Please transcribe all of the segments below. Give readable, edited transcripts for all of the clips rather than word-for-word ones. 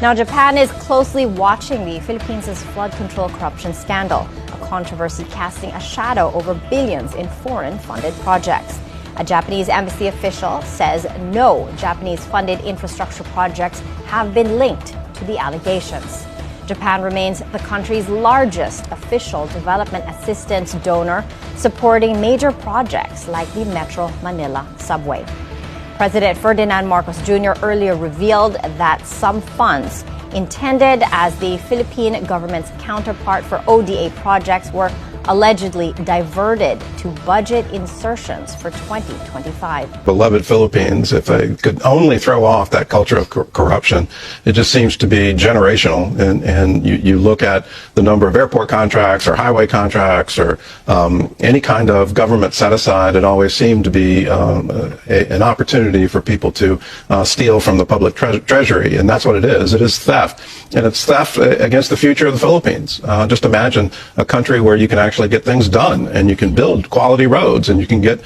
Now, Japan is closely watching the Philippines' flood control corruption scandal, a controversy casting a shadow over billions in foreign-funded projects. A Japanese embassy official says no Japanese-funded infrastructure projects have been linked to the allegations. Japan remains the country's largest official development assistance donor, supporting major projects like the Metro Manila subway. President Ferdinand Marcos Jr. earlier revealed that some funds intended as the Philippine government's counterpart for ODA projects were allegedly diverted to budget insertions for 2025. Beloved Philippines, if they could only throw off that culture of corruption, it just seems to be generational. And you look at the number of airport contracts or highway contracts or any kind of government set aside, it always seemed to be an opportunity for people to steal from the public treasury. And that's what it is. It is theft. And it's theft against the future of the Philippines. Just imagine a country where you can actually get things done, and you can build quality roads, and you can get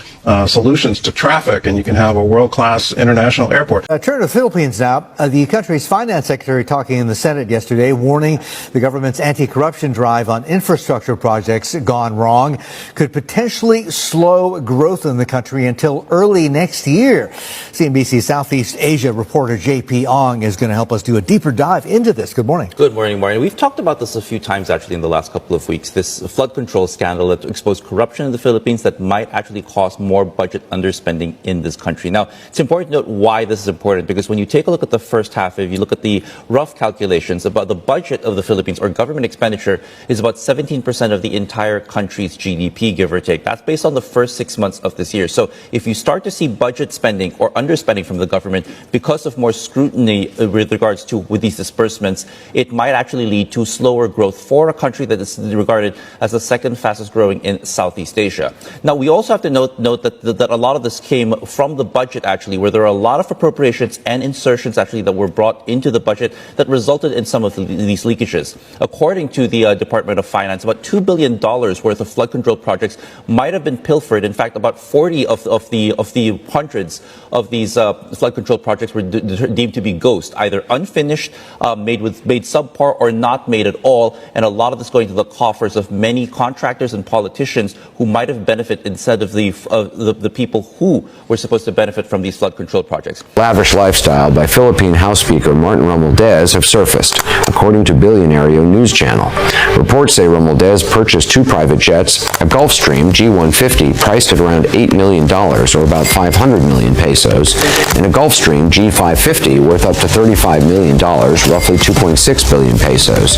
solutions to traffic, and you can have a world-class international airport. Turn to the Philippines now. The country's finance secretary talking in the Senate yesterday, warning the government's anti-corruption drive on infrastructure projects gone wrong could potentially slow growth in the country until early next year. CNBC Southeast Asia reporter JP Ong is going to help us do a deeper dive into this. Good morning. Good morning, Maureen. We've talked about this a few times actually in the last couple of weeks. This flood control scandal that exposed corruption in the Philippines that might actually cause more budget underspending in this country. Now, it's important to note why this is important, because when you take a look at the first half, if you look at the rough calculations about the budget of the Philippines, or government expenditure, is about 17% of the entire country's GDP, give or take. That's based on the first 6 months of this year. So if you start to see budget spending or underspending from the government because of more scrutiny with regards to with these disbursements, it might actually lead to slower growth for a country that is regarded as the second fastest growing in Southeast Asia. Now, we also have to note that a lot of this came from the budget, actually, where there are a lot of appropriations and insertions, actually, that were brought into the budget that resulted in some of these leakages. According to the Department of Finance, about $2 billion worth of flood control projects might have been pilfered. In fact, about 40 of the hundreds of these flood control projects were deemed to be ghost, either unfinished, made subpar, or not made at all. And a lot of this going to the coffers of many contractors and politicians who might have benefited instead of the people who were supposed to benefit from these flood control projects. Lavish lifestyle by Philippine House Speaker Martin Romualdez have surfaced, according to Billionario News Channel. Reports say Romualdez purchased 2 private jets, a Gulfstream G150 priced at around $8 million, or about 500 million pesos, and a Gulfstream G550 worth up to $35 million, roughly 2.6 billion pesos.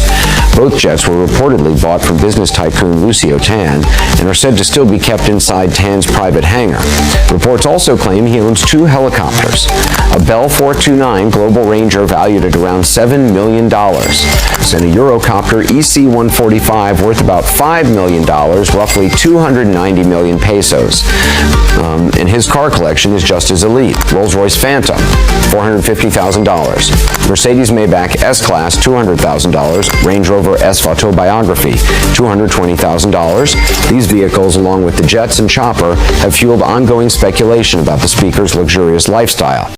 Both jets were reportedly bought from business tycoon Lucio Tan and are said to still be kept inside Tan's private hangar. Reports also claim he owns 2 helicopters, a Bell 429 Global Ranger valued at around $7 million, and a Eurocopter EC-145 worth about $5 million, roughly 290 million pesos. And his car collection is just as elite. Rolls-Royce Phantom, $450,000. Mercedes-Maybach S-Class, $200,000. Range Rover S Autobiography, $220,000. These vehicles, along with the jets and chopper, have fueled ongoing speculation about the speaker's luxurious lifestyle.